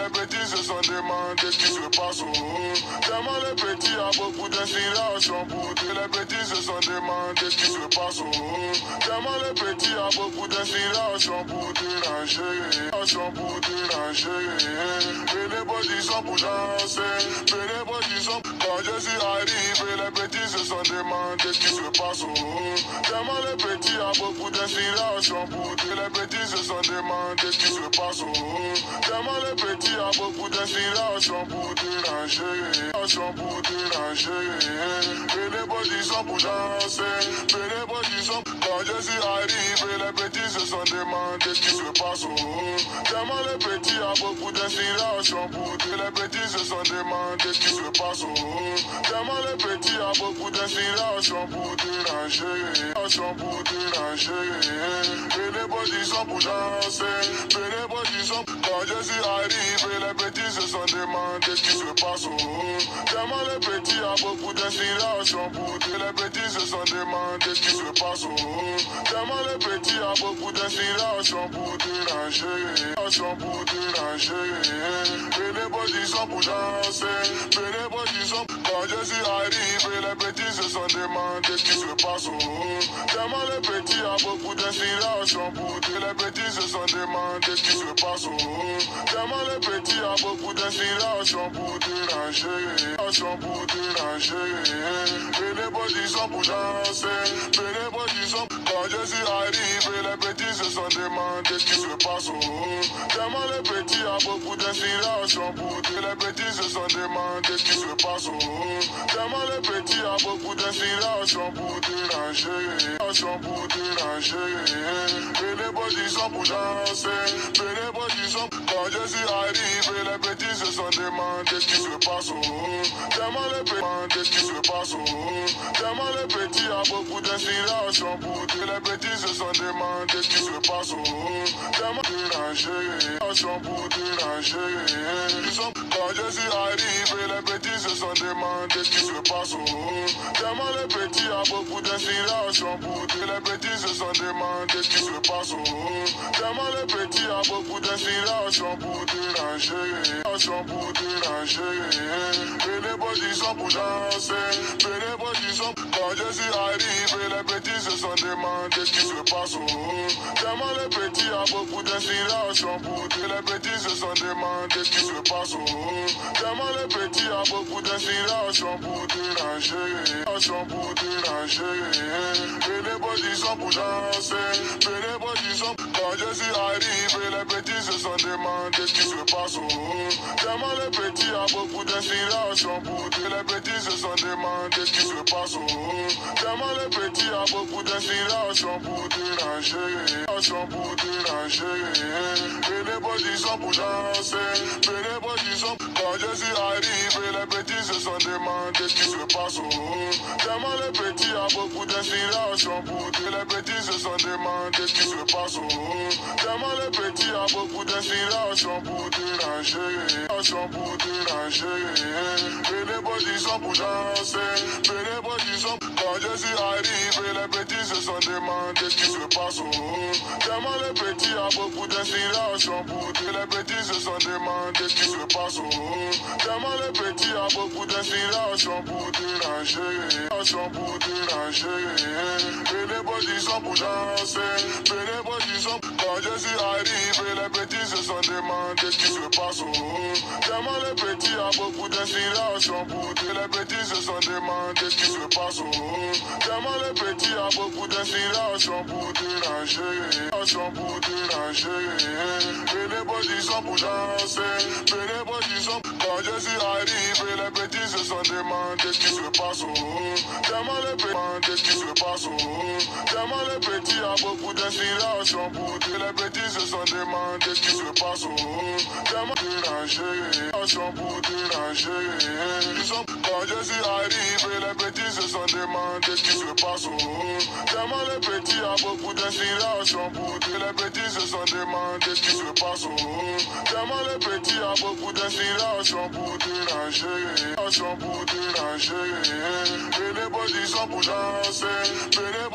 les bêtises sont des mandés qui se passent au haut. Tellement les petits a beaucoup d'inspiration pour dire les bêtises sont des mandés qui se passent au haut. Tellement les petits a beaucoup d'inspiration pour déranger, pour déranger. Et les bodies sont pour danser, et les bodies sont quand je suis arrivé, les bêtises sont des mandés qui se passent au haut. Tellement les petits a beaucoup d'inspiration pour dire les bêtises sont des mandés qui se passent au haut. Tellement les petits a beaucoup d'inspiration pour déranger, pour déranger. Et les bodies sont pour danser, et les bodies sont quand je suis arrivé, les bêtises sont des mandés qui se passent au haut. Tellement les petits a beaucoup d'inspiration pour dire les bêtises sont des mandés qui se passent au haut. Tellement les petits a beaucoup d'inspiration pour déranger, pour déranger. Et les bodies sont pour danser, et les bodies sont quand je suis arrivé, les bêtises sont des mandés qui se passent au haut. Tellement les petits a beaucoup d'inspiration pour dire les bêtises sont des mandés qui se passent au haut. Tellement les petits a beaucoup d'inspiration pour déranger, pour déranger. Et les bodies sont pour danser, et les bodies sont quand je suis arrivé, les bêtises sont des mandés qui se passent au haut. Tellement les petits a beaucoup d'inspiration pour dire les bêtises sont des mandés qui se passent au haut. Tellement les petits a beaucoup d'inspiration pour déranger, pour déranger. Et les bodies sont pour danser, et les bodies sont quand je suis arrivé, les bêtises sont des mandés qui se passent au haut. Tellement les petits a beaucoup d'inspiration pour dire les bêtises sont des mandés qui se passent au haut. Tellement les petits a beaucoup d'inspiration pour déranger, pour déranger. Et les bodies sont pour danser, et les bodies sont quand je suis arrivé, les bêtises sont des mandés qui se passent au haut. Tellement les petits qui se passent au haut. Tellement les petits a beaucoup d'inspiration pour dire les bêtises sont des mandés qui se passent au haut. Tellement déranger, pour déranger. Quand je suis arrivé, les bêtises sont des mandés qui se passent au haut. Tellement les petits a beaucoup d'inspiration pour dire les bêtises sont des mandés qui se passent au haut. Tellement les petits a beaucoup d'inspiration pour déranger, pour déranger. Et les bodies sont pour danser, et les bodies sont quand je suis arrivé, les bêtises sont des mandés qui se passent au haut. Tellement les petits a beaucoup d'inspiration pour dire les bêtises sont des mandés qui se passent au haut. Tellement les petits a beaucoup d'inspiration pour déranger, pour déranger. Et les bodies sont pour danser, et les bodies sont quand je suis arrivé, les bêtises sont des mandés qui se passent au haut. Tellement les petits a beaucoup d'inspiration pour dire les bêtises sont des mandés qui se passent au haut. Tellement les petits a beaucoup d'inspiration pour déranger, pour déranger. Et les bodies sont pour danser, et les bodies sont quand je suis arrivé, les bêtises sont des mandés qui se passent au haut. Tellement les petits a beaucoup d'inspiration pour dire les bêtises sont des mandés qui se passent au haut. Tellement les petits a beaucoup d'inspiration pour déranger, pour déranger. Et les bodies sont pour danser, et les bodies sont quand je suis arrivé, les bêtises sont des mandés qui se passent au haut. Tellement les petits a beaucoup d'inspiration pour dire les bêtises sont des mandés qui se passent au haut. Tellement les petits a beaucoup d'inspiration pour déranger, pour déranger. Et les bodies sont pour danser, et les bodies sont quand je suis arrivé, les bêtises sont des mandés qui se passent au haut. Tellement les petits a beaucoup d'inspiration pour dire les bêtises sont des mandés qui se passent au haut. Tellement les petits a beaucoup d'inspiration pour déranger, pour déranger. Et les bodies sont pour danser, et les bodies sont quand je suis arrivé, les bêtises sont des mandés qui se passent au haut. Tellement les mandés qui se passent au haut. Tellement les petits a beaucoup d'inspiration pour dire les bêtises sont des mandés qui se passent au haut. Tellement déranger, pour déranger. Quand je suis arrivé, les bêtises sont des mandés qui se passent au haut. Tellement les petits a beaucoup d'inspiration pour dire les bêtises sont des mandés qui se passent au haut. Tellement les petits a beaucoup d'inspiration pour déranger, pour déranger. Et les bodies sont pour danser, et les